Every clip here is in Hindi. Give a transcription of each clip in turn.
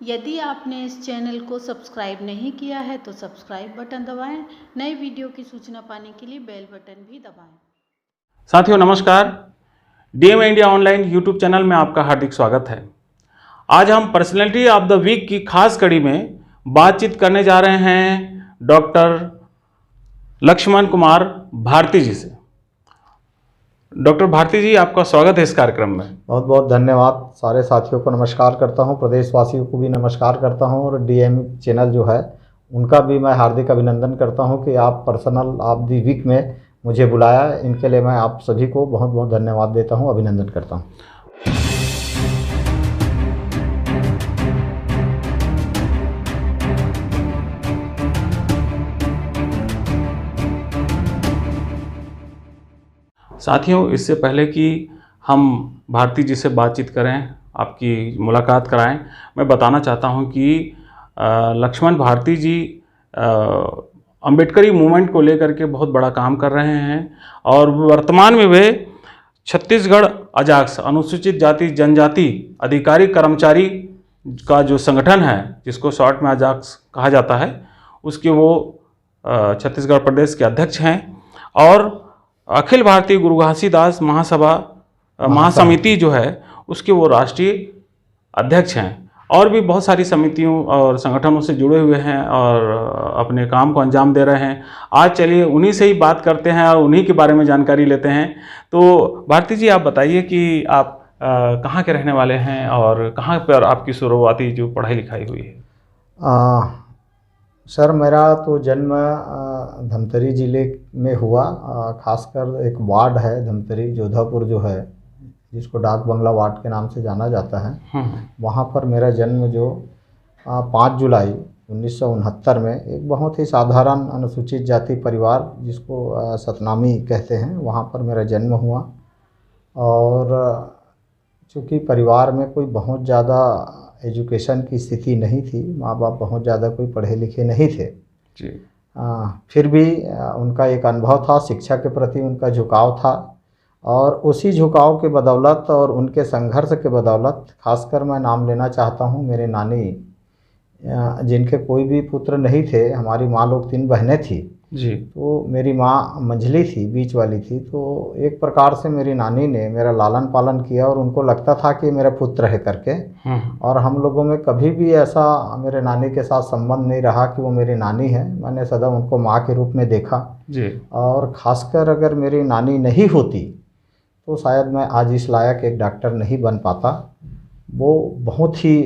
यदि आपने इस चैनल को सब्सक्राइब नहीं किया है तो सब्सक्राइब बटन दबाएं। नए वीडियो की सूचना पाने के लिए बेल बटन भी दबाएं। साथियों नमस्कार, DM India online YouTube channel में आपका हार्दिक स्वागत है। आज हम पर्सनैलिटी ऑफ द वीक की खास कड़ी में बातचीत करने जा रहे हैं डॉक्टर लक्ष्मण कुमार भारती जी से। डॉक्टर भारती जी, आपका स्वागत है इस कार्यक्रम में। बहुत बहुत धन्यवाद। सारे साथियों को नमस्कार करता हूं, प्रदेशवासियों को भी नमस्कार करता हूं और डीएम चैनल जो है उनका भी मैं हार्दिक अभिनंदन करता हूं कि आप पर्सनल ऑफ द वीक में मुझे बुलाया। इनके लिए मैं आप सभी को बहुत बहुत धन्यवाद देता हूं, अभिनंदन करता हूं। साथियों, इससे पहले कि हम भारती जी से बातचीत करें, आपकी मुलाकात कराएं, मैं बताना चाहता हूं कि लक्ष्मण भारती जी अम्बेडकरी मूवमेंट को लेकर के बहुत बड़ा काम कर रहे हैं और वर्तमान में वे छत्तीसगढ़ अजाक्स अनुसूचित जाति जनजाति अधिकारी कर्मचारी का जो संगठन है, जिसको शॉर्ट में अजाक्स कहा जाता है, उसके वो छत्तीसगढ़ प्रदेश के अध्यक्ष हैं और अखिल भारतीय गुरु घासीदास महासमिति जो है उसके वो राष्ट्रीय अध्यक्ष हैं और भी बहुत सारी समितियों और संगठनों से जुड़े हुए हैं और अपने काम को अंजाम दे रहे हैं। आज चलिए उन्हीं से ही बात करते हैं और उन्हीं के बारे में जानकारी लेते हैं। तो भारती जी, आप बताइए कि आप कहाँ के रहने वाले हैं और कहाँ पर आपकी शुरुआती जो पढ़ाई लिखाई हुई है? सर, मेरा तो जन्म धमतरी ज़िले में हुआ। खासकर एक वार्ड है धमतरी जोधापुर जो है, जिसको डाक बंगला वार्ड के नाम से जाना जाता है। वहाँ पर मेरा जन्म जो 5 जुलाई 1969 में एक बहुत ही साधारण अनुसूचित जाति परिवार, जिसको सतनामी कहते हैं, वहाँ पर मेरा जन्म हुआ। और चूँकि परिवार में कोई बहुत ज़्यादा एजुकेशन की स्थिति नहीं थी, माँ बाप बहुत ज़्यादा कोई पढ़े लिखे नहीं थे जी। फिर भी उनका एक अनुभव था, शिक्षा के प्रति उनका झुकाव था और उसी झुकाव के बदौलत और उनके संघर्ष के बदौलत खासकर मैं नाम लेना चाहता हूँ मेरे नानी, जिनके कोई भी पुत्र नहीं थे। हमारी माँ लोग 3 बहनें थी जी। तो मेरी माँ मंझली थी, बीच वाली थी। तो एक प्रकार से मेरी नानी ने मेरा लालन पालन किया और उनको लगता था कि मेरा पुत्र है करके। और हम लोगों में कभी भी ऐसा मेरे नानी के साथ संबंध नहीं रहा कि वो मेरी नानी है। मैंने सदा उनको माँ के रूप में देखा जी। और ख़ासकर अगर मेरी नानी नहीं होती तो शायद मैं आज इस लायक एक डॉक्टर नहीं बन पाता। वो बहुत ही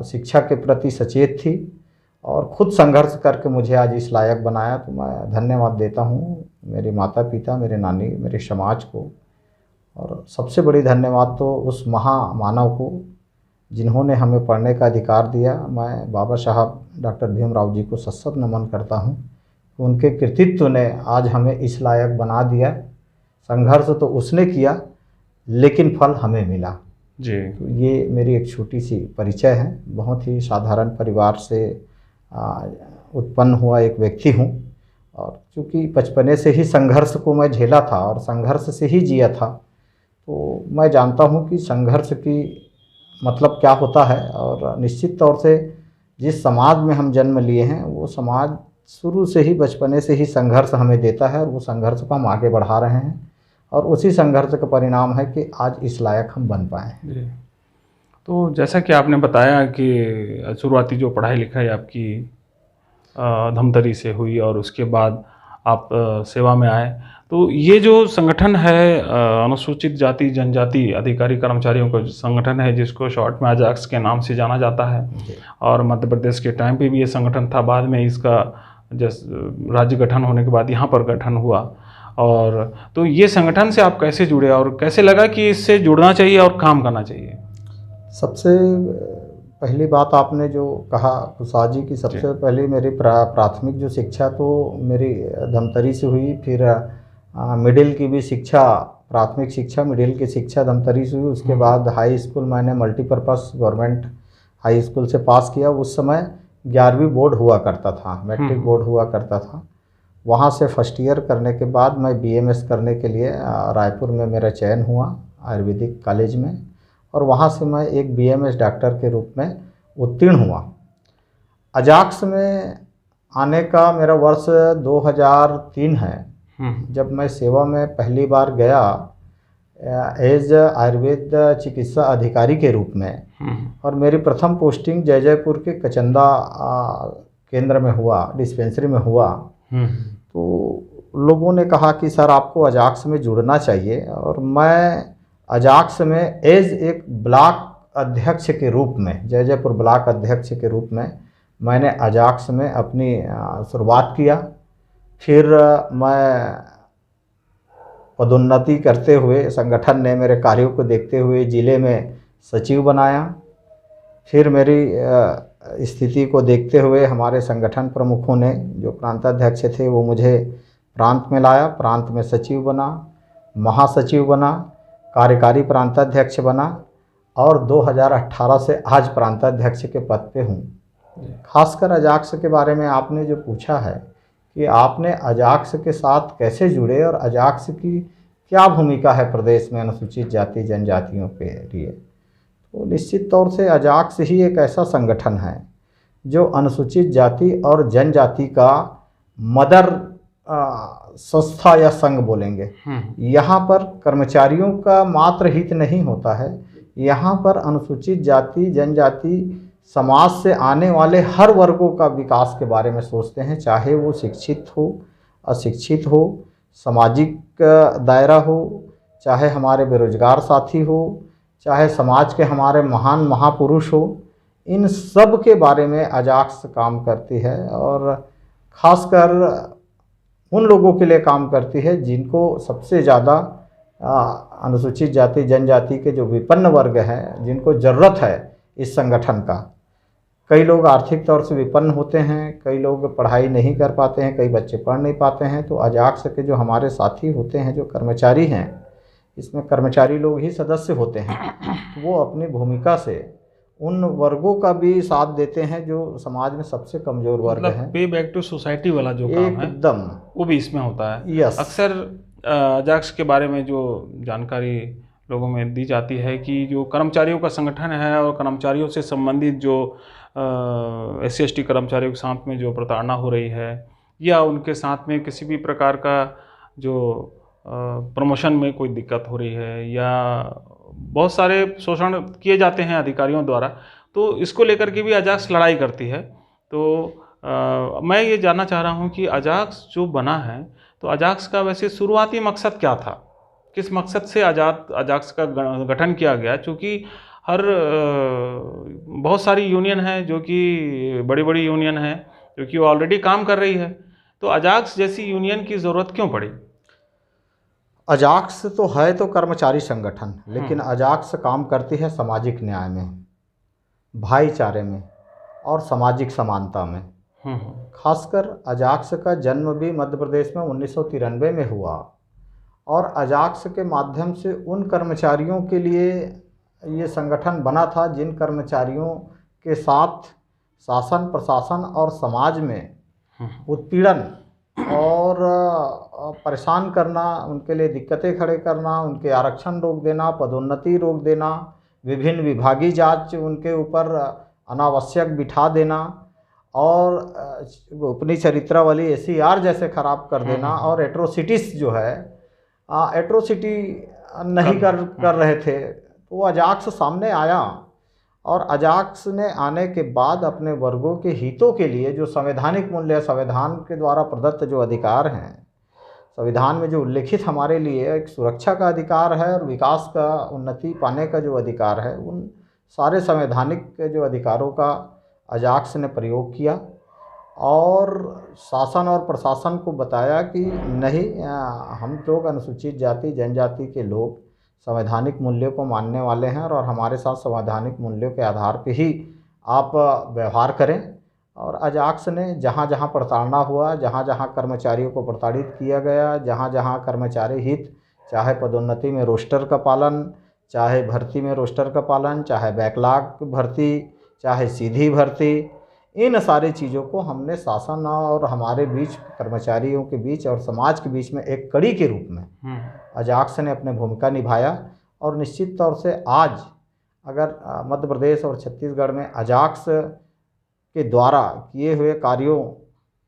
शिक्षा के प्रति सचेत थी और ख़ुद संघर्ष करके मुझे आज इस लायक बनाया। तो मैं धन्यवाद देता हूँ मेरे माता पिता, मेरे नानी, मेरे समाज को। और सबसे बड़ी धन्यवाद तो उस महामानव को जिन्होंने हमें पढ़ने का अधिकार दिया। मैं बाबा साहब डॉक्टर भीमराव जी को सशक्त नमन करता हूँ। उनके कृतित्व ने आज हमें इस लायक बना दिया। संघर्ष तो उसने किया लेकिन फल हमें मिला जी। तो ये मेरी एक छोटी सी परिचय है। बहुत ही साधारण परिवार से उत्पन्न हुआ एक व्यक्ति हूँ और चूँकि बचपने से ही संघर्ष को मैं झेला था और संघर्ष से ही जिया था, तो मैं जानता हूँ कि संघर्ष की मतलब क्या होता है। और निश्चित तौर से जिस समाज में हम जन्म लिए हैं वो समाज शुरू से ही, बचपने से ही संघर्ष हमें देता है और वो संघर्ष को हम आगे बढ़ा रहे हैं और उसी संघर्ष का परिणाम है कि आज इस लायक हम बन पाए हैं जी। तो जैसा कि आपने बताया कि शुरुआती जो पढ़ाई लिखाई आपकी धमतरी से हुई और उसके बाद आप सेवा में आए, तो ये जो संगठन है अनुसूचित जाति जनजाति अधिकारी कर्मचारियों का संगठन है, जिसको शॉर्ट में अजाक्स के नाम से जाना जाता है, और मध्य प्रदेश के टाइम पे भी ये संगठन था। बाद में इसका राज्य गठन होने के बाद यहाँ पर गठन हुआ। और तो ये संगठन से आप कैसे जुड़े और कैसे लगा कि इससे जुड़ना चाहिए और काम करना चाहिए? सबसे पहली बात आपने जो कहा कुशा जी की, सबसे पहले मेरी प्राथमिक जो शिक्षा तो मेरी धमतरी से हुई। फिर मिडिल की भी शिक्षा, प्राथमिक शिक्षा मिडिल की शिक्षा धमतरी से हुई। उसके बाद हाई स्कूल मैंने मल्टीपर्पज़ गवर्नमेंट हाई स्कूल से पास किया। उस समय 11वीं बोर्ड हुआ करता था, मैट्रिक बोर्ड हुआ करता था। वहाँ से फर्स्ट ईयर करने के बाद मैं BMS करने के लिए रायपुर में मेरा चयन हुआ आयुर्वेदिक कॉलेज में। और वहाँ से मैं एक BMS डॉक्टर के रूप में उत्तीर्ण हुआ। अजाक्स में आने का मेरा वर्ष 2003 है, जब मैं सेवा में पहली बार गया एज आयुर्वेद चिकित्सा अधिकारी के रूप में। और मेरी प्रथम पोस्टिंग जयपुर के कचंदा केंद्र में हुआ, डिस्पेंसरी में हुआ। तो लोगों ने कहा कि सर आपको अजाक्स में जुड़ना चाहिए, और मैं अजाक्स में एज एक ब्लॉक अध्यक्ष के रूप में, जयपुर ब्लॉक अध्यक्ष के रूप में मैंने अजाक्स में अपनी शुरुआत किया। फिर मैं पदोन्नति करते हुए संगठन ने मेरे कार्यों को देखते हुए ज़िले में सचिव बनाया। फिर मेरी स्थिति को देखते हुए हमारे संगठन प्रमुखों ने, जो प्रांताध्यक्ष थे, वो मुझे प्रांत में लाया। प्रांत में सचिव बना, महासचिव बना, कार्यकारी प्रांताध्यक्ष बना, और 2018 से आज प्रांताध्यक्ष के पद पे हूँ। खासकर अजाक्स के बारे में आपने जो पूछा है कि आपने अजाक्स के साथ कैसे जुड़े और अजाक्स की क्या भूमिका है प्रदेश में अनुसूचित जाति जनजातियों के लिए, तो निश्चित तौर से अजाक्स ही एक ऐसा संगठन है जो अनुसूचित जाति और जनजाति का मदर संस्था या संघ बोलेंगे। यहाँ पर कर्मचारियों का मात्र हित नहीं होता है, यहाँ पर अनुसूचित जाति जनजाति समाज से आने वाले हर वर्गों का विकास के बारे में सोचते हैं, चाहे वो शिक्षित हो, अशिक्षित हो, सामाजिक दायरा हो, चाहे हमारे बेरोजगार साथी हो, चाहे समाज के हमारे महान महापुरुष हो। इन सब के बारे में अजाक्स काम करती है, और ख़ासकर उन लोगों के लिए काम करती है जिनको सबसे ज़्यादा अनुसूचित जाति जनजाति के जो विपन्न वर्ग हैं, जिनको ज़रूरत है इस संगठन का। कई लोग आर्थिक तौर से विपन्न होते हैं, कई लोग पढ़ाई नहीं कर पाते हैं, कई बच्चे पढ़ नहीं पाते हैं। तो अजाक्स के जो हमारे साथी होते हैं, जो कर्मचारी हैं, इसमें कर्मचारी लोग ही सदस्य होते हैं, तो वो अपनी भूमिका से उन वर्गों का भी साथ देते हैं जो समाज में सबसे कमज़ोर वर्ग हैं। पे बैक टू सोसाइटी वाला जो काम है एकदम वो भी इसमें होता है। यस। अक्सर अजाक्स के बारे में जो जानकारी लोगों में दी जाती है कि जो कर्मचारियों का संगठन है और कर्मचारियों से संबंधित जो SC/ST कर्मचारियों के साथ में जो प्रताड़ना हो रही है, या उनके साथ में किसी भी प्रकार का जो प्रमोशन में कोई दिक्कत हो रही है, या बहुत सारे शोषण किए जाते हैं अधिकारियों द्वारा, तो इसको लेकर के भी अजाक्स लड़ाई करती है। तो मैं ये जानना चाह रहा हूँ कि अजाक्स जो बना है, तो अजाक्स का वैसे शुरुआती मकसद क्या था, किस मकसद से अजाक्स का गठन किया गया? क्योंकि हर बहुत सारी यूनियन है जो कि बड़ी बड़ी यूनियन है जो कि ऑलरेडी काम कर रही है, तो अजाक्स जैसी यूनियन की ज़रूरत क्यों पड़ी? अजाक्स तो है तो कर्मचारी संगठन, लेकिन अजाक्स काम करती है सामाजिक न्याय में, भाईचारे में और सामाजिक समानता में। खासकर अजाक्स का जन्म भी मध्य प्रदेश में 1993 में हुआ, और अजाक्स के माध्यम से उन कर्मचारियों के लिए ये संगठन बना था जिन कर्मचारियों के साथ शासन प्रशासन और समाज में उत्पीड़न और परेशान करना, उनके लिए दिक्कतें खड़े करना, उनके आरक्षण रोक देना, पदोन्नति रोक देना, विभिन्न विभागीय जांच उनके ऊपर अनावश्यक बिठा देना, और अपनी चरित्रावली SCR जैसे ख़राब कर देना, और एट्रोसिटीज़ जो है एट्रोसिटी नहीं कर रहे थे। तो अजाक्स सामने आया, और अजाक्स ने आने के बाद अपने वर्गों के हितों के लिए जो संवैधानिक मूल्य, संविधान के द्वारा प्रदत्त जो अधिकार हैं, संविधान में जो उल्लिखित हमारे लिए एक सुरक्षा का अधिकार है और विकास का, उन्नति पाने का जो अधिकार है, उन सारे संवैधानिक जो अधिकारों का अजाक्स ने प्रयोग किया, और शासन और प्रशासन को बताया कि नहीं, हम लोग अनुसूचित जाति जनजाति के लोग संवैधानिक मूल्यों को मानने वाले हैं, और हमारे साथ संवैधानिक मूल्यों के आधार पे ही आप व्यवहार करें। और अजाक्स ने जहाँ जहाँ प्रताड़ना हुआ, जहाँ जहाँ कर्मचारियों को प्रताड़ित किया गया, जहाँ जहाँ कर्मचारी हित, चाहे पदोन्नति में रोस्टर का पालन, चाहे भर्ती में रोस्टर का पालन, चाहे बैकलॉग भर्ती, चाहे सीधी भर्ती, इन सारी चीज़ों को हमने शासन और हमारे बीच, कर्मचारियों के बीच और समाज के बीच में एक कड़ी के रूप में अजाक्स ने अपनी भूमिका निभाया। और निश्चित तौर से आज अगर मध्य प्रदेश और छत्तीसगढ़ में अजाक्स के द्वारा किए हुए कार्यों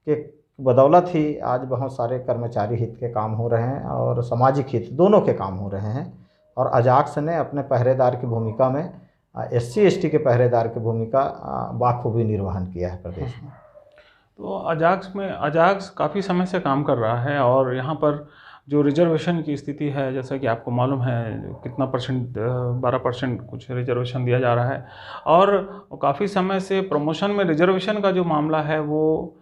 के बदौलत ही आज बहुत सारे कर्मचारी हित के काम हो रहे हैं और सामाजिक हित दोनों के काम हो रहे हैं। और अजाक्स ने अपने पहरेदार की भूमिका में SC/ST के पहरेदार की भूमिका बाखूबी निर्वहन किया है प्रदेश में। तो अजाक्स काफ़ी समय से काम कर रहा है और यहाँ पर जो रिजर्वेशन की स्थिति है, जैसा कि आपको मालूम है कितना परसेंट 12% कुछ रिजर्वेशन दिया जा रहा है और काफ़ी समय से प्रमोशन में रिजर्वेशन का जो मामला है वो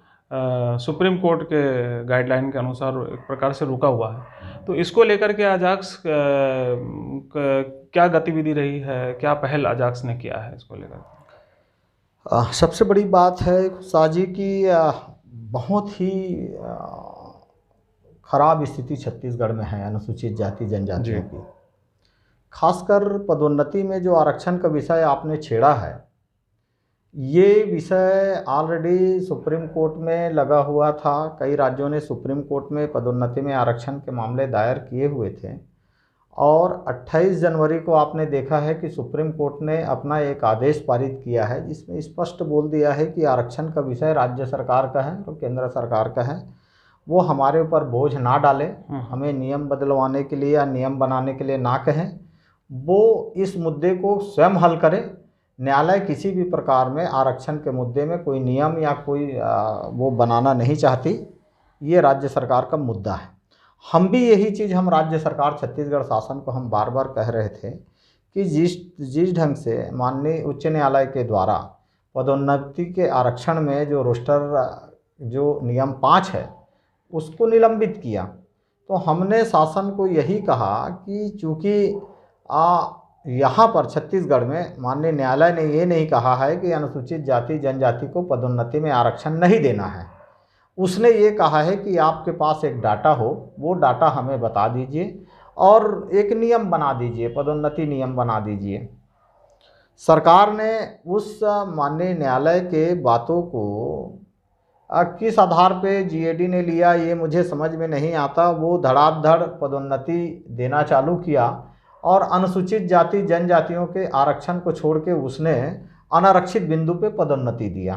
सुप्रीम कोर्ट के गाइडलाइन के अनुसार एक प्रकार से रुका हुआ है। तो इसको लेकर के अजाक्स क्या गतिविधि रही है, क्या पहल अजाक्स ने किया है इसको लेकर? सबसे बड़ी बात है साजी की बहुत ही खराब स्थिति छत्तीसगढ़ में है अनुसूचित जाति जनजातियों की। खासकर पदोन्नति में जो आरक्षण का विषय आपने छेड़ा है, ये विषय ऑलरेडी सुप्रीम कोर्ट में लगा हुआ था। कई राज्यों ने सुप्रीम कोर्ट में पदोन्नति में आरक्षण के मामले दायर किए हुए थे और 28 जनवरी को आपने देखा है कि सुप्रीम कोर्ट ने अपना एक आदेश पारित किया है जिसमें स्पष्ट बोल दिया है कि आरक्षण का विषय राज्य सरकार का है और केंद्र सरकार का है। वो हमारे ऊपर बोझ ना डालें, हमें नियम बदलवाने के लिए या नियम बनाने के लिए ना कहें, वो इस मुद्दे को स्वयं हल करें। न्यायालय किसी भी प्रकार में आरक्षण के मुद्दे में कोई नियम या कोई वो बनाना नहीं चाहती, ये राज्य सरकार का मुद्दा है। हम भी यही चीज़ हम राज्य सरकार छत्तीसगढ़ शासन को हम बार बार कह रहे थे कि जिस ढंग से माननीय उच्च न्यायालय के द्वारा पदोन्नति के आरक्षण में जो रोस्टर जो नियम 5 है उसको निलंबित किया, तो हमने शासन को यही कहा कि चूँकि यहाँ पर छत्तीसगढ़ में माननीय न्यायालय ने ये नहीं कहा है कि अनुसूचित जाति जनजाति को पदोन्नति में आरक्षण नहीं देना है, उसने ये कहा है कि आपके पास एक डाटा हो, वो डाटा हमें बता दीजिए और एक नियम बना दीजिए, पदोन्नति नियम बना दीजिए। सरकार ने उस माननीय न्यायालय के बातों को किस आधार पे GAD ने लिया ये मुझे समझ में नहीं आता। वो धड़ाधड़ पदोन्नति देना चालू किया और अनुसूचित जाति जनजातियों के आरक्षण को छोड़ के उसने अनारक्षित बिंदु पे पदोन्नति दिया।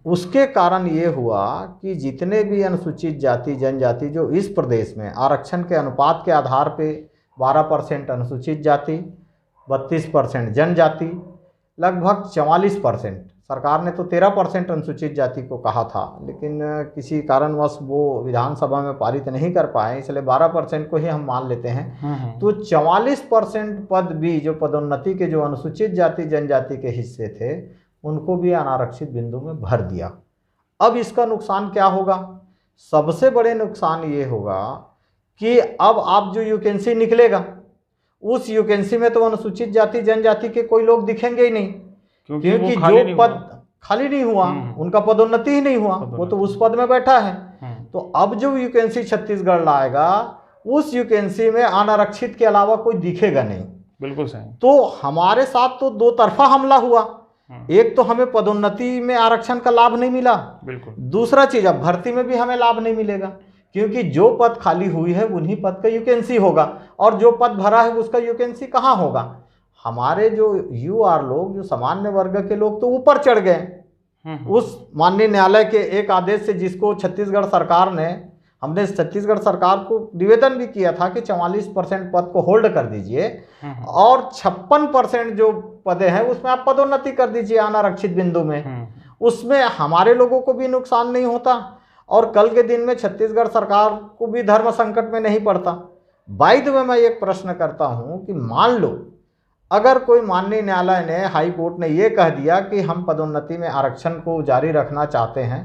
उसके कारण ये हुआ कि जितने भी अनुसूचित जाति जनजाति जो इस प्रदेश में आरक्षण के अनुपात के आधार पे 12% अनुसूचित जाति, 32% जनजाति, लगभग 44%, सरकार ने तो 13% अनुसूचित जाति को कहा था, लेकिन किसी कारणवश वो विधानसभा में पारित नहीं कर पाए, इसलिए 12% को ही हम मान लेते हैं। तो 44% पद भी जो पदोन्नति के जो अनुसूचित जाति जनजाति के हिस्से थे उनको भी अनारक्षित बिंदु में भर दिया। अब इसका नुकसान क्या होगा? सबसे बड़े नुकसान ये होगा कि अब आप जो वैकेंसी निकलेगा उस वैकेंसी में तो अनुसूचित जाति जनजाति के कोई लोग दिखेंगे ही नहीं, क्योंकि जो पद खाली नहीं हुआ, उनका पदोन्नति ही नहीं हुआ, वो तो उस पद में बैठा है। तो अब जो वैकेंसी छत्तीसगढ़ लाएगा उस वैकेंसी में अनारक्षित के अलावा कोई दिखेगा नहीं। बिल्कुल सही। तो हमारे साथ तो दो तरफा हमला हुआ। एक तो हमें पदोन्नति में आरक्षण का लाभ नहीं मिला, बिल्कुल। दूसरा चीज अब भर्ती में भी हमें लाभ नहीं मिलेगा, क्योंकि जो पद खाली हुई है उन्हीं पद का वैकेंसी होगा और जो पद भरा है उसका वैकेंसी कहाँ होगा। हमारे जो UR लोग, जो सामान्य वर्ग के लोग तो ऊपर चढ़ गए उस माननीय न्यायालय के एक आदेश से, जिसको छत्तीसगढ़ सरकार ने, हमने छत्तीसगढ़ सरकार को निवेदन भी किया था कि 44% पद को होल्ड कर दीजिए और 56% जो पदे हैं उसमें आप पदोन्नति कर दीजिए अनारक्षित बिंदु में। उसमें हमारे लोगों को भी नुकसान नहीं होता और कल के दिन में छत्तीसगढ़ सरकार को भी धर्म संकट में नहीं पड़ता। बाय द वे मैं एक प्रश्न करता हूं कि मान लो अगर कोई माननीय न्यायालय ने, हाई कोर्ट ने ये कह दिया कि हम पदोन्नति में आरक्षण को जारी रखना चाहते हैं,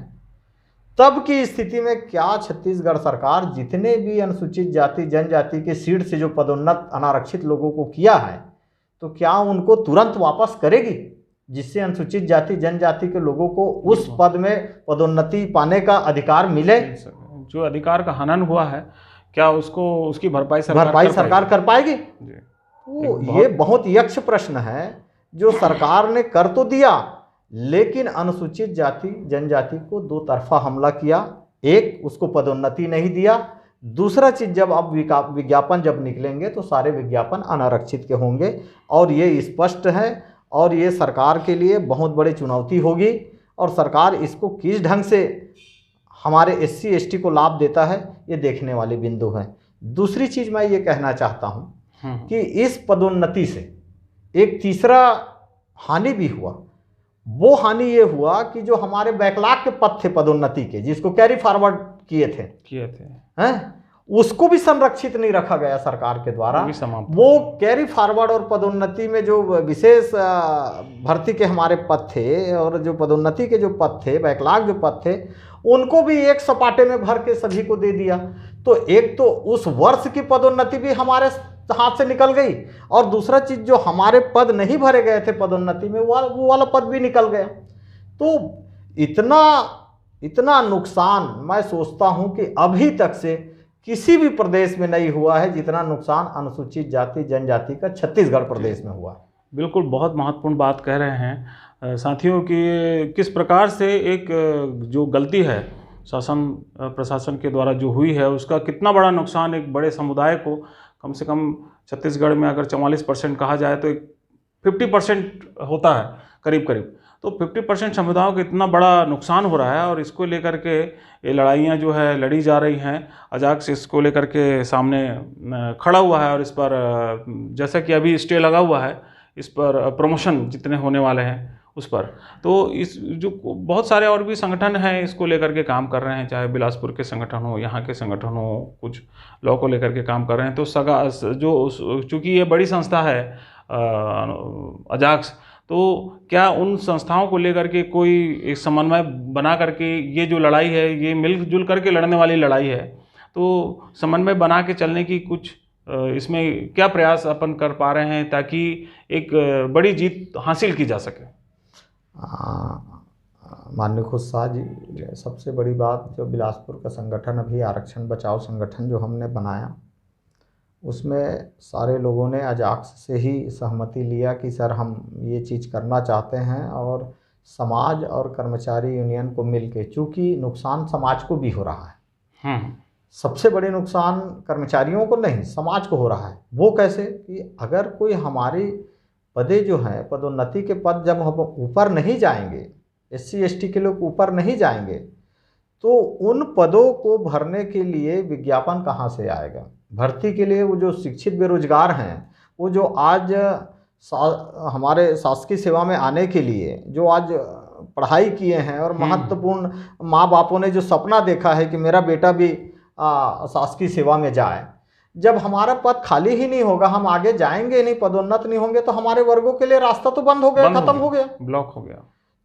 तब की स्थिति में क्या छत्तीसगढ़ सरकार जितने भी अनुसूचित जाति जनजाति के सीट से जो पदोन्नत अनारक्षित लोगों को किया है, तो क्या उनको तुरंत वापस करेगी, जिससे अनुसूचित जाति जनजाति के लोगों को उस पद में पदोन्नति पाने का अधिकार मिले? जो अधिकार का हनन हुआ है, क्या उसको उसकी भरपाई सरकार कर पाएगी? तो ये बहुत यक्ष प्रश्न है जो सरकार ने कर तो दिया, लेकिन अनुसूचित जाति जनजाति को दो तरफा हमला किया। एक, उसको पदोन्नति नहीं दिया, दूसरा चीज़, जब अब विज्ञापन जब निकलेंगे तो सारे विज्ञापन अनारक्षित के होंगे, और ये स्पष्ट है, और ये सरकार के लिए बहुत बड़ी चुनौती होगी, और सरकार इसको किस ढंग से हमारे SC ST को लाभ देता है, ये देखने वाली बिंदु है। दूसरी चीज़ मैं ये कहना चाहता हूँ कि इस पदोन्नति से एक तीसरा हानि भी हुआ। वो हानि ये हुआ कि जो हमारे बैकलॉग के पद थे पदोन्नति के, जिसको कैरी फॉरवर्ड किए थे हैं, उसको भी संरक्षित नहीं रखा गया सरकार के द्वारा। वो कैरी फॉरवर्ड और पदोन्नति में जो विशेष भर्ती के हमारे पद थे और जो पदोन्नति के जो पद थे, बैकलॉग जो पद थे, उनको भी एक सपाटे में भर के सभी को दे दिया। तो एक तो उस वर्ष की पदोन्नति भी हमारे हाथ से निकल गई, और दूसरा चीज़ जो हमारे पद नहीं भरे गए थे पदोन्नति में, वो वाला पद भी निकल गया। तो इतना नुकसान मैं सोचता हूं कि अभी तक से किसी भी प्रदेश में नहीं हुआ है जितना नुकसान अनुसूचित जाति जनजाति का छत्तीसगढ़ प्रदेश में हुआ। बिल्कुल, बहुत महत्वपूर्ण बात कह रहे हैं साथियों कि किस प्रकार से एक जो गलती है शासन प्रशासन के द्वारा जो हुई है, उसका कितना बड़ा नुकसान एक बड़े समुदाय को, कम से कम छत्तीसगढ़ में अगर 44% कहा जाए तो एक 50% होता है करीब करीब, तो 50% समुदायों को इतना बड़ा नुकसान हो रहा है। और इसको लेकर के ये लड़ाइयाँ जो है लड़ी जा रही हैं। अजाक्स इसको लेकर के सामने खड़ा हुआ है, और इस पर जैसा कि अभी स्टे लगा हुआ है, इस पर प्रमोशन जितने होने वाले हैं उस पर, तो इस जो बहुत सारे और भी संगठन हैं इसको लेकर के काम कर रहे हैं, चाहे बिलासपुर के संगठन हो, यहाँ के संगठन हो, कुछ लॉ को लेकर के काम कर रहे हैं। तो चूँकि ये बड़ी संस्था है अजाक्स, तो क्या उन संस्थाओं को लेकर के कोई एक समन्वय बना करके ये जो लड़ाई है, ये मिलजुल करके लड़ने वाली लड़ाई है, तो समन्वय बना के चलने की कुछ इसमें क्या प्रयास अपन कर पा रहे हैं ताकि एक बड़ी जीत हासिल की जा सके? माननीय खुद शाह जी, सबसे बड़ी बात जो बिलासपुर का संगठन अभी आरक्षण बचाओ संगठन जो हमने बनाया, उसमें सारे लोगों ने अजाक्स से ही सहमति लिया कि सर हम ये चीज़ करना चाहते हैं, और समाज और कर्मचारी यूनियन को मिलके, चूँकि नुकसान समाज को भी हो रहा है, सबसे बड़े नुकसान कर्मचारियों को नहीं समाज को हो रहा है। वो कैसे कि अगर कोई हमारी पदे जो हैं, पदोन्नति के पद जब हम ऊपर नहीं जाएंगे, SC ST के लोग ऊपर नहीं जाएंगे, तो उन पदों को भरने के लिए विज्ञापन कहाँ से आएगा? भर्ती के लिए वो जो शिक्षित बेरोजगार हैं, वो जो आज हमारे शासकीय सेवा में आने के लिए जो आज पढ़ाई किए हैं, और महत्वपूर्ण माँ बापों ने जो सपना देखा है कि मेरा बेटा भी शासकीय सेवा में जाए, जब हमारा पद खाली ही नहीं होगा, हम आगे जाएंगे नहीं, पदोन्नत नहीं होंगे, तो हमारे वर्गों के लिए रास्ता तो बंद हो गया, खत्म हो गया, ब्लॉक हो गया।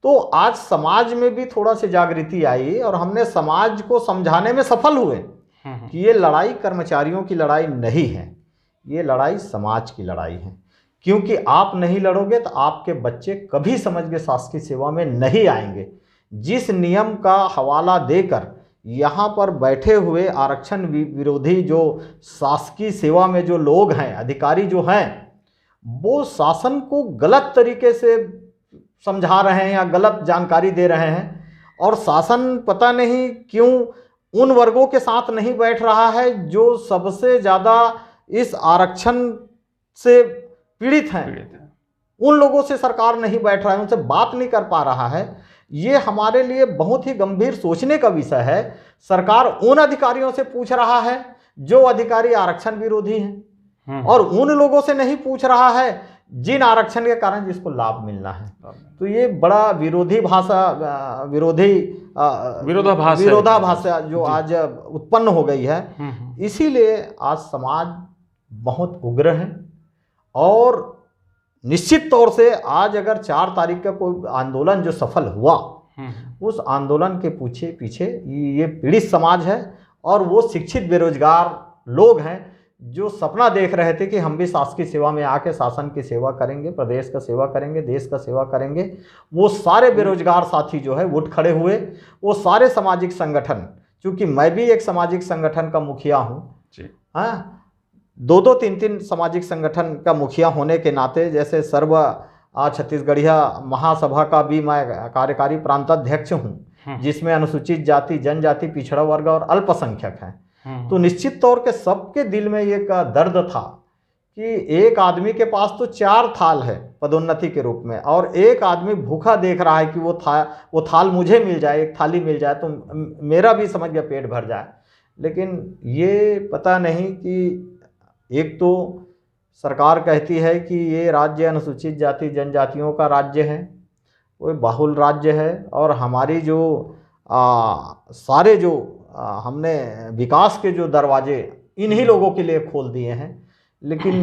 तो आज समाज में भी थोड़ा सी जागृति आई, और हमने समाज को समझाने में सफल हुए कि ये लड़ाई कर्मचारियों की लड़ाई नहीं है, ये लड़ाई समाज की लड़ाई है। क्योंकि आप नहीं लड़ोगे तो आपके बच्चे कभी समझ के शासकीय सेवा में नहीं आएंगे। जिस नियम का हवाला देकर यहाँ पर बैठे हुए आरक्षण विरोधी जो शासकीय सेवा में जो लोग हैं, अधिकारी जो हैं, वो शासन को गलत तरीके से समझा रहे हैं या गलत जानकारी दे रहे हैं, और शासन पता नहीं क्यों उन वर्गों के साथ नहीं बैठ रहा है जो सबसे ज़्यादा इस आरक्षण से पीड़ित हैं। उन लोगों से सरकार नहीं बैठ रहा है, उनसे बात नहीं कर पा रहा है। ये हमारे लिए बहुत ही गंभीर सोचने का विषय है। सरकार उन अधिकारियों से पूछ रहा है जो अधिकारी आरक्षण विरोधी हैं, और उन लोगों से नहीं पूछ रहा है जिन आरक्षण के कारण जिसको लाभ मिलना है। तो ये बड़ा विरोधाभास जो आज उत्पन्न हो गई है। इसीलिए आज समाज बहुत उग्र है, और निश्चित तौर से आज अगर 4 तारीख का कोई आंदोलन जो सफल हुआ, उस आंदोलन के पीछे ये पीड़ित समाज है, और वो शिक्षित बेरोजगार लोग हैं जो सपना देख रहे थे कि हम भी शासकीय सेवा में आके शासन की सेवा करेंगे, प्रदेश का सेवा करेंगे, देश का सेवा करेंगे। वो सारे बेरोजगार साथी जो है उठ खड़े हुए। वो सारे सामाजिक संगठन, चूँकि मैं भी एक सामाजिक संगठन का मुखिया हूँ, हाँ, 2-2, 3-3 सामाजिक संगठन का मुखिया होने के नाते, जैसे सर्व छत्तीसगढ़िया महासभा का भी मैं कार्यकारी प्रांताध्यक्ष हूँ, जिसमें अनुसूचित जाति जनजाति पिछड़ा वर्ग और अल्पसंख्यक हैं। तो निश्चित तौर के सबके दिल में ये का दर्द था कि एक आदमी के पास तो 4 थाल है पदोन्नति के रूप में, और एक आदमी भूखा देख रहा है कि वो थाल मुझे मिल जाए, एक थाली मिल जाए तो मेरा भी समझ गया पेट भर जाए। लेकिन ये पता नहीं कि एक तो सरकार कहती है कि ये राज्य अनुसूचित जाति जनजातियों का राज्य है, वो बाहुल राज्य है, और हमारी जो सारे जो हमने विकास के जो दरवाजे इन्हीं लोगों के लिए खोल दिए हैं। लेकिन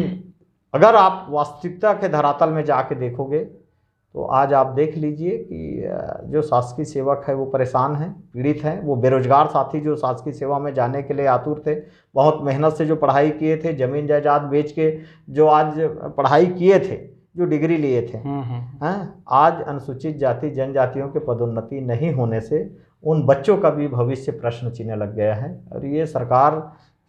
अगर आप वास्तविकता के धरातल में जाके देखोगे तो आज आप देख लीजिए कि जो शासकीय सेवक है वो परेशान हैं, पीड़ित हैं। वो बेरोजगार साथी जो शासकीय सेवा में जाने के लिए आतुर थे, बहुत मेहनत से जो पढ़ाई किए थे, ज़मीन जायदाद बेच के जो आज पढ़ाई किए थे, जो डिग्री लिए थे, हैं, आज अनुसूचित जाति जनजातियों के पदोन्नति नहीं होने से उन बच्चों का भी भविष्य प्रश्न चिन्ह लग गया है। और ये सरकार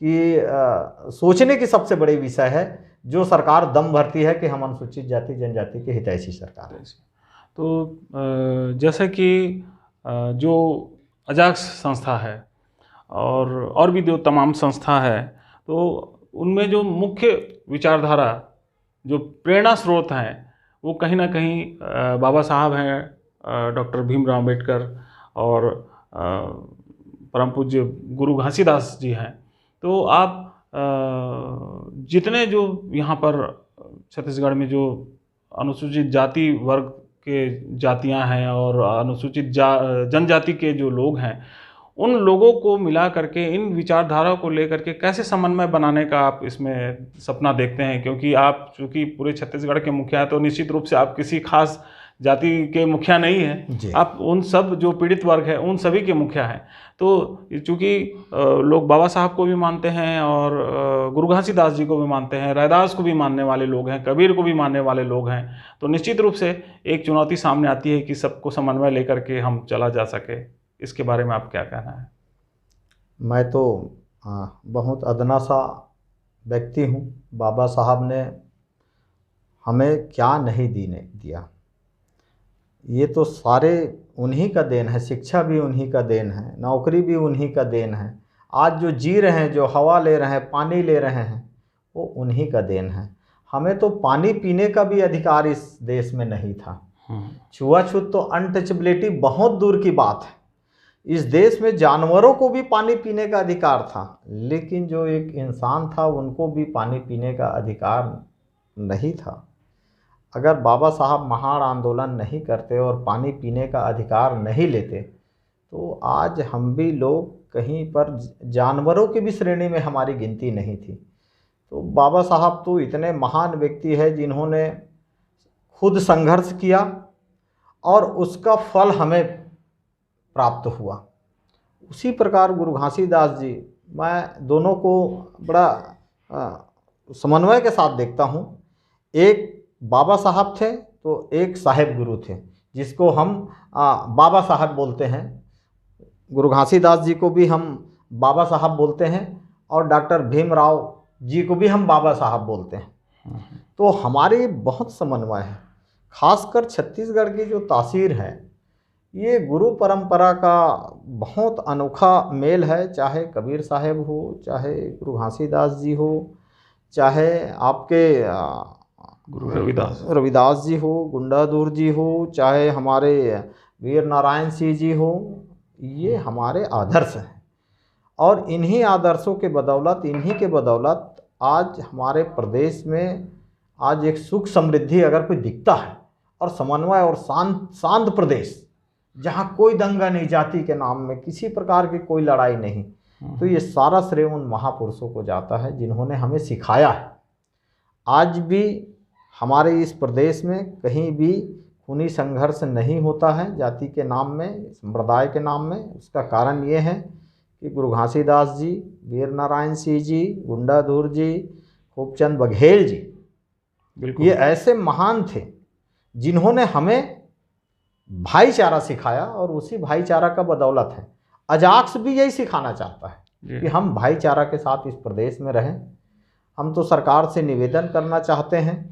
की सोचने की सबसे बड़ी विषय है, जो सरकार दम भरती है कि हम अनुसूचित जाति जनजाति के हितैषी सरकार है। तो जैसे कि जो अजाक्स संस्था है और भी जो तमाम संस्था है, तो उनमें जो मुख्य विचारधारा, जो प्रेरणा स्रोत हैं, वो कहीं ना कहीं बाबा साहब हैं, डॉक्टर भीमराव अम्बेडकर और परम पूज्य गुरु घासीदास जी हैं। तो आप जितने जो यहाँ पर छत्तीसगढ़ में जो अनुसूचित जाति वर्ग के जातियाँ हैं और अनुसूचित जनजाति के जो लोग हैं, उन लोगों को मिला करके इन विचारधारा को लेकर के कैसे समन्वय बनाने का आप इसमें सपना देखते हैं? क्योंकि आप चूँकि पूरे छत्तीसगढ़ के मुखिया हैं, तो निश्चित रूप से आप किसी खास जाति के मुखिया नहीं हैं, आप उन सब जो पीड़ित वर्ग है उन सभी के मुखिया हैं। तो चूँकि लोग बाबा साहब को भी मानते हैं और गुरु घासीदास जी को भी मानते हैं, रैदास को भी मानने वाले लोग हैं, कबीर को भी मानने वाले लोग हैं, तो निश्चित रूप से एक चुनौती सामने आती है कि सबको समन्वय लेकर के हम चला जा सके। इसके बारे में आप क्या कहना है? मैं तो बहुत अदना सा व्यक्ति हूँ। बाबा साहब ने हमें क्या नहीं दिया, ये तो सारे उन्हीं का देन है। शिक्षा भी उन्हीं का देन है, नौकरी भी उन्हीं का देन है। आज जो जी रहे हैं, जो हवा ले रहे हैं, पानी ले रहे हैं, वो उन्हीं का देन है। हमें तो पानी पीने का भी अधिकार इस देश में नहीं था। छुआछूत तो अनटचेबिलिटी बहुत दूर की बात है। इस देश में जानवरों को भी पानी पीने का अधिकार था, लेकिन जो एक इंसान था उनको भी पानी पीने का अधिकार नहीं था। अगर बाबा साहब महान आंदोलन नहीं करते और पानी पीने का अधिकार नहीं लेते, तो आज हम भी लोग कहीं पर जानवरों की भी श्रेणी में हमारी गिनती नहीं थी। तो बाबा साहब तो इतने महान व्यक्ति है जिन्होंने खुद संघर्ष किया और उसका फल हमें प्राप्त हुआ। उसी प्रकार गुरु घासीदास जी, मैं दोनों को बड़ा समन्वय के साथ देखता हूँ। एक बाबा साहब थे तो एक साहेब गुरु थे, जिसको हम बाबा साहब बोलते हैं। गुरु घासीदास जी को भी हम बाबा साहब बोलते हैं और डॉक्टर भीमराव जी को भी हम बाबा साहब बोलते हैं। तो हमारी बहुत समन्वय है। खासकर छत्तीसगढ़ की जो तासीर है, ये गुरु परंपरा का बहुत अनोखा मेल है। चाहे कबीर साहेब हो, चाहे गुरु घासीदास जी हो, चाहे आपके गुरु रविदास जी हो, गुंडाधुर जी हो, चाहे हमारे वीर नारायण सिंह जी हो, ये हमारे आदर्श हैं। और इन्हीं आदर्शों के बदौलत, इन्हीं के बदौलत आज हमारे प्रदेश में आज एक सुख समृद्धि अगर कोई दिखता है, और समन्वय और शांत प्रदेश, जहाँ कोई दंगा नहीं, जाति के नाम में किसी प्रकार की कोई लड़ाई नहीं, तो ये सारा श्रेय उन महापुरुषों को जाता है जिन्होंने हमें सिखाया है। आज भी हमारे इस प्रदेश में कहीं भी खूनी संघर्ष नहीं होता है जाति के नाम में, संप्रदाय के नाम में। उसका कारण ये है कि गुरु घासीदास जी, वीर नारायण सिंह जी, गुंडाधुर जी, खूबचंद बघेल जी, ये ऐसे महान थे जिन्होंने हमें भाईचारा सिखाया, और उसी भाईचारा का बदौलत है अजाक्स भी यही सिखाना चाहता है कि हम भाईचारा के साथ इस प्रदेश में रहें। हम तो सरकार से निवेदन करना चाहते हैं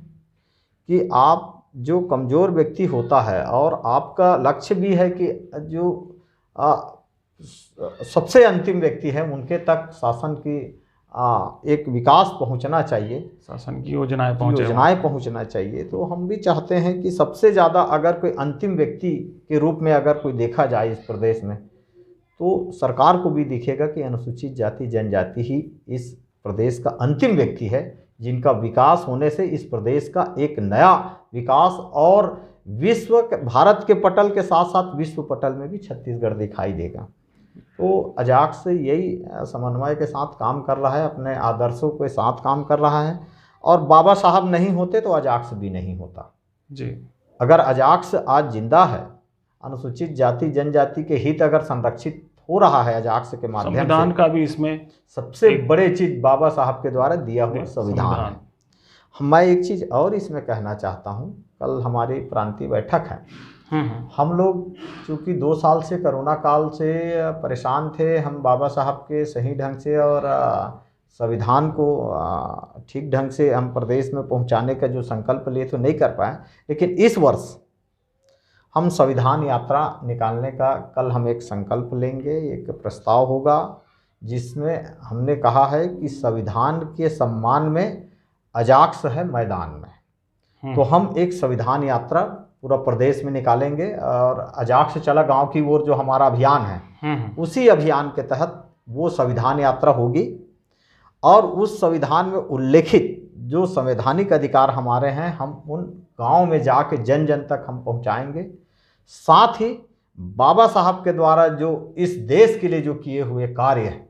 कि आप जो कमज़ोर व्यक्ति होता है, और आपका लक्ष्य भी है कि जो सबसे अंतिम व्यक्ति है उनके तक शासन की एक विकास पहुंचना चाहिए, शासन की योजनाएं पहुंचना चाहिए। तो हम भी चाहते हैं कि सबसे ज़्यादा अगर कोई अंतिम व्यक्ति के रूप में अगर कोई देखा जाए इस प्रदेश में, तो सरकार को भी दिखेगा कि अनुसूचित जाति जनजाति ही इस प्रदेश का अंतिम व्यक्ति है, जिनका विकास होने से इस प्रदेश का एक नया विकास और भारत के पटल के साथ साथ विश्व पटल में भी छत्तीसगढ़ दिखाई देगा। तो अजाक्स यही समन्वय के साथ काम कर रहा है, अपने आदर्शों के साथ काम कर रहा है। और बाबा साहब नहीं होते तो अजाक्स भी नहीं होता जी। अगर अजाक्स आज जिंदा है, अनुसूचित जाति जनजाति के हित अगर संरक्षित हो रहा है अजाक्स के माध्यम से, संविधान का भी इसमें सबसे बड़े चीज बाबा साहब के द्वारा दिया हुआ संविधान है। मैं एक चीज़ और इसमें कहना चाहता हूँ, कल हमारी प्रांतीय बैठक है। हम लोग चूँकि 2 साल से कोरोना काल से परेशान थे, हम बाबा साहब के सही ढंग से और संविधान को ठीक ढंग से हम प्रदेश में पहुंचाने का जो संकल्प लिए तो नहीं कर पाए। लेकिन इस वर्ष हम संविधान यात्रा निकालने का कल हम एक संकल्प लेंगे, एक प्रस्ताव होगा जिसमें हमने कहा है कि संविधान के सम्मान में अजाक्स है मैदान में। तो हम एक संविधान यात्रा पूरा प्रदेश में निकालेंगे और अजाक्स चला गांव की ओर जो हमारा अभियान है, उसी अभियान के तहत वो संविधान यात्रा होगी। और उस संविधान में उल्लेखित जो संवैधानिक अधिकार हमारे हैं, हम उन गांव में जाके जन जन तक हम पहुंचाएंगे। साथ ही बाबा साहब के द्वारा जो इस देश के लिए जो किए हुए कार्य हैं,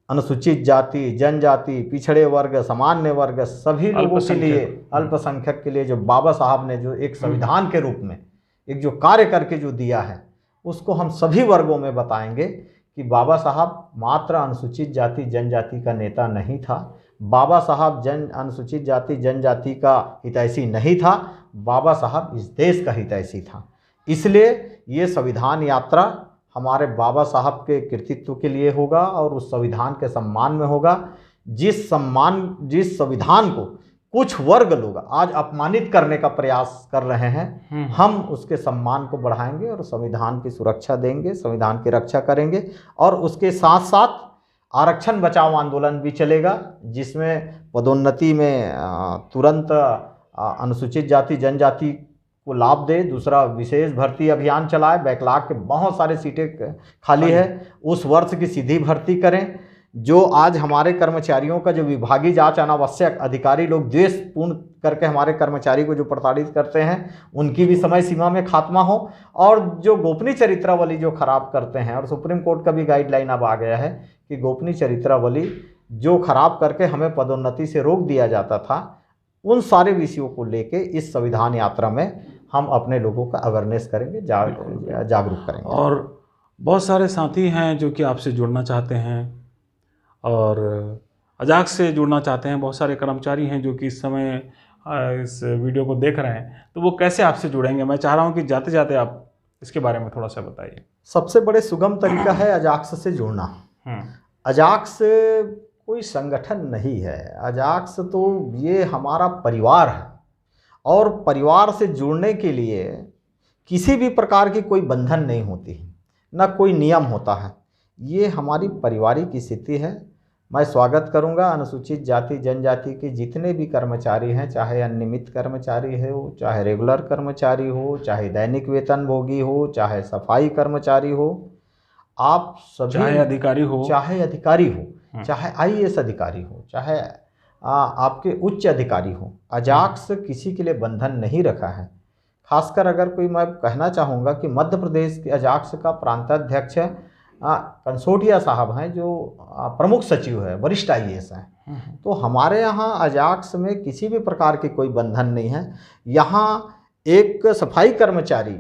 अनुसूचित जाति जनजाति, पिछड़े वर्ग, सामान्य वर्ग, सभी लोगों के लिए, अल्पसंख्यक के लिए जो बाबा साहब ने जो एक संविधान के रूप में एक जो कार्य करके जो दिया है, उसको हम सभी वर्गों में बताएंगे कि बाबा साहब मात्र अनुसूचित जाति जनजाति का नेता नहीं था, बाबा साहब अनुसूचित जाति जनजाति का हितैषी नहीं था, बाबा साहब इस देश का हितैषी था। इसलिए ये संविधान यात्रा हमारे बाबा साहब के कृतित्व के लिए होगा और उस संविधान के सम्मान में होगा, जिस संविधान को कुछ वर्ग लोग आज अपमानित करने का प्रयास कर रहे हैं, हम उसके सम्मान को बढ़ाएंगे और संविधान की सुरक्षा देंगे, संविधान की रक्षा करेंगे। और उसके साथ साथ आरक्षण बचाओ आंदोलन भी चलेगा, जिसमें पदोन्नति में तुरंत अनुसूचित जाति जनजाति को लाभ दे, दूसरा विशेष भर्ती अभियान चलाए, बैकलॉग के बहुत सारे सीटें खाली है, उस वर्ष की सीधी भर्ती करें। जो आज हमारे कर्मचारियों का जो विभागीय जांच अनावश्यक अधिकारी लोग द्वेष पूर्ण करके हमारे कर्मचारी को जो प्रताड़ित करते हैं, उनकी भी समय सीमा में खात्मा हो। और जो गोपनीय चरित्रावली जो खराब करते हैं, और सुप्रीम कोर्ट का भी गाइडलाइन अब आ गया है कि गोपनीय चरित्रावली जो खराब करके हमें पदोन्नति से रोक दिया जाता था, उन सारे विषयों को लेके इस संविधान यात्रा में हम अपने लोगों का अवेयरनेस करेंगे, जागरूक करेंगे। और बहुत सारे साथी हैं जो कि आपसे जुड़ना चाहते हैं और अजाक्स से जुड़ना चाहते हैं, बहुत सारे कर्मचारी हैं जो कि इस समय इस वीडियो को देख रहे हैं, तो वो कैसे आपसे जुड़ेंगे? मैं चाह रहा हूं कि जाते जाते आप इसके बारे में थोड़ा सा बताइए। सबसे बड़े सुगम तरीका है अजाक्स से जुड़ना। अजाक्स कोई संगठन नहीं है, अजाक्स तो ये हमारा परिवार है। और परिवार से जुड़ने के लिए किसी भी प्रकार की कोई बंधन नहीं होती है, ना कोई नियम होता है, ये हमारी पारिवारिक स्थिति है। मैं स्वागत करूंगा अनुसूचित जाति जनजाति के जितने भी कर्मचारी हैं, चाहे अनियमित कर्मचारी हो, चाहे रेगुलर कर्मचारी हो, चाहे दैनिक वेतनभोगी हो, चाहे सफाई कर्मचारी हो, आप सभी, चाहे अधिकारी हो, चाहे IAS अधिकारी हो, चाहे आपके उच्च अधिकारी हो, अजाक्स किसी के लिए बंधन नहीं रखा है। खासकर अगर कोई, मैं कहना चाहूँगा कि मध्य प्रदेश के अजाक्स का प्रांताध्यक्ष कंसोटिया साहब हैं, जो प्रमुख सचिव है, वरिष्ठ IAS हैं। तो हमारे यहाँ अजाक्स में किसी भी प्रकार की कोई बंधन नहीं है। यहाँ एक सफाई कर्मचारी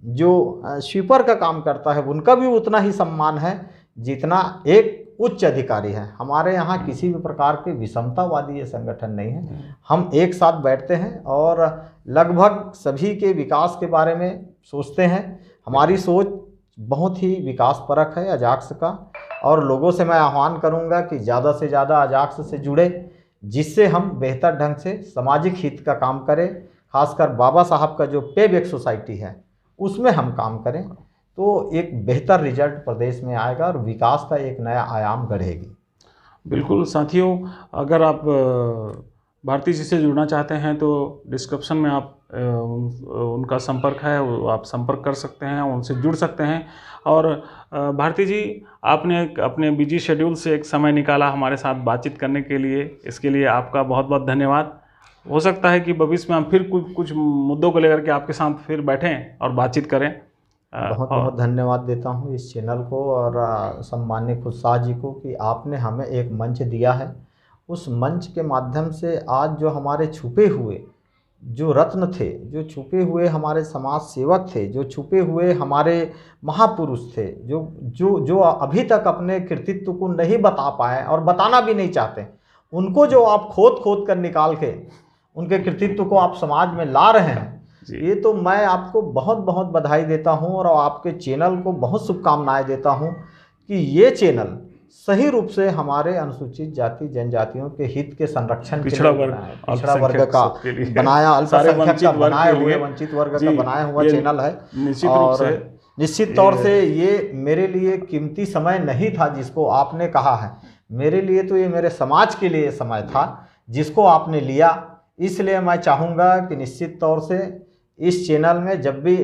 जो स्वीपर का काम करता है, उनका भी उतना ही सम्मान है जितना एक उच्च अधिकारी है। हमारे यहाँ किसी भी प्रकार के विषमतावादी ये संगठन नहीं है। हम एक साथ बैठते हैं और लगभग सभी के विकास के बारे में सोचते हैं। हमारी सोच बहुत ही विकास परक है अजाक्स का, और लोगों से मैं आह्वान करूंगा कि ज़्यादा से ज़्यादा अजाक्स से जुड़े, जिससे हम बेहतर ढंग से सामाजिक हित का काम करें। खासकर बाबा साहब का जो पे बैक सोसाइटी है, उसमें हम काम करें, तो एक बेहतर रिजल्ट प्रदेश में आएगा और विकास का एक नया आयाम गढ़ेगी। बिल्कुल साथियों, अगर आप भारती जी से जुड़ना चाहते हैं तो डिस्क्रिप्शन में आप उनका संपर्क है, वो आप संपर्क कर सकते हैं, उनसे जुड़ सकते हैं। और भारती जी, आपने अपने बिजी शेड्यूल से एक समय निकाला हमारे साथ बातचीत करने के लिए, इसके लिए आपका बहुत बहुत धन्यवाद। हो सकता है कि भविष्य में हम फिर कुछ मुद्दों को लेकर के आपके साथ फिर बैठें और बातचीत करें। बहुत बहुत धन्यवाद देता हूँ इस चैनल को और सम्माननीय खुद शाह जी को कि आपने हमें एक मंच दिया है। उस मंच के माध्यम से आज जो हमारे छुपे हुए जो रत्न थे, जो छुपे हुए हमारे समाज सेवक थे, जो छुपे हुए हमारे महापुरुष थे, जो अभी तक अपने कृतित्व को नहीं बता पाए और बताना भी नहीं चाहते, उनको जो आप खोद खोद कर निकाल के उनके कृतित्व को आप समाज में ला रहे हैं, ये तो मैं आपको बहुत बहुत बधाई देता हूं और आपके चैनल को बहुत शुभकामनाएं देता हूं कि ये चैनल सही रूप से हमारे अनुसूचित जाति जनजातियों के हित के संरक्षण पिछड़ा के लिए वर्ग वर्ग का बनाया, अल्पसंख्यक का बनाया हुए वंचित वर्ग का बनाया हुआ चैनल है। और निश्चित तौर से ये मेरे लिए कीमती समय नहीं था जिसको आपने कहा है, मेरे लिए तो ये मेरे समाज के लिए समय था जिसको आपने लिया। इसलिए मैं चाहूँगा कि निश्चित तौर से इस चैनल में जब भी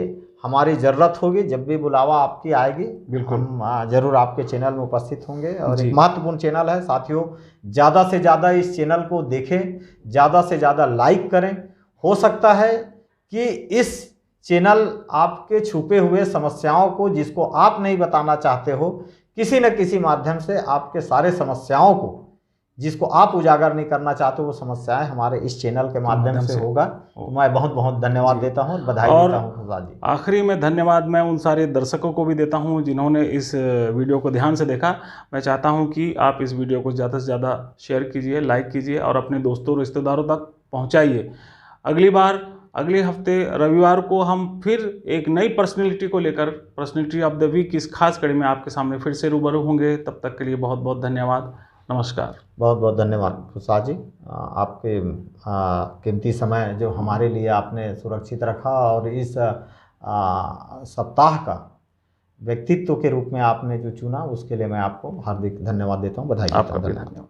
हमारी ज़रूरत होगी, जब भी बुलावा आपकी आएगी, हम ज़रूर आपके चैनल में उपस्थित होंगे। और एक महत्वपूर्ण चैनल है साथियों, ज़्यादा से ज़्यादा इस चैनल को देखें, ज़्यादा से ज़्यादा लाइक करें। हो सकता है कि इस चैनल आपके छुपे हुए समस्याओं को, जिसको आप नहीं बताना चाहते हो, किसी न किसी माध्यम से आपके सारे समस्याओं को, जिसको आप उजागर नहीं करना चाहते, वो समस्याएं हमारे इस चैनल के माध्यम से होगा। तो मैं बहुत बहुत धन्यवाद देता हूँ, बधाई देता हूँ खुदा जी। आखिरी में धन्यवाद मैं उन सारे दर्शकों को भी देता हूँ जिन्होंने इस वीडियो को ध्यान से देखा। मैं चाहता हूँ कि आप इस वीडियो को ज़्यादा से ज़्यादा शेयर कीजिए, लाइक कीजिए और अपने दोस्तों रिश्तेदारों तक पहुँचाइए। अगली बार अगले हफ्ते रविवार को हम फिर एक नई पर्सनैलिटी को लेकर, पर्सनैलिटी ऑफ द वीक, इस खास कड़ी में आपके सामने फिर से रूबरू होंगे। तब तक के लिए बहुत बहुत धन्यवाद। नमस्कार। बहुत बहुत धन्यवाद खुशा जी, आपके कीमती समय जो हमारे लिए आपने सुरक्षित रखा और इस सप्ताह का व्यक्तित्व के रूप में आपने जो चुना, उसके लिए मैं आपको हार्दिक धन्यवाद देता हूँ, बधाई देता हूँ। धन्यवाद।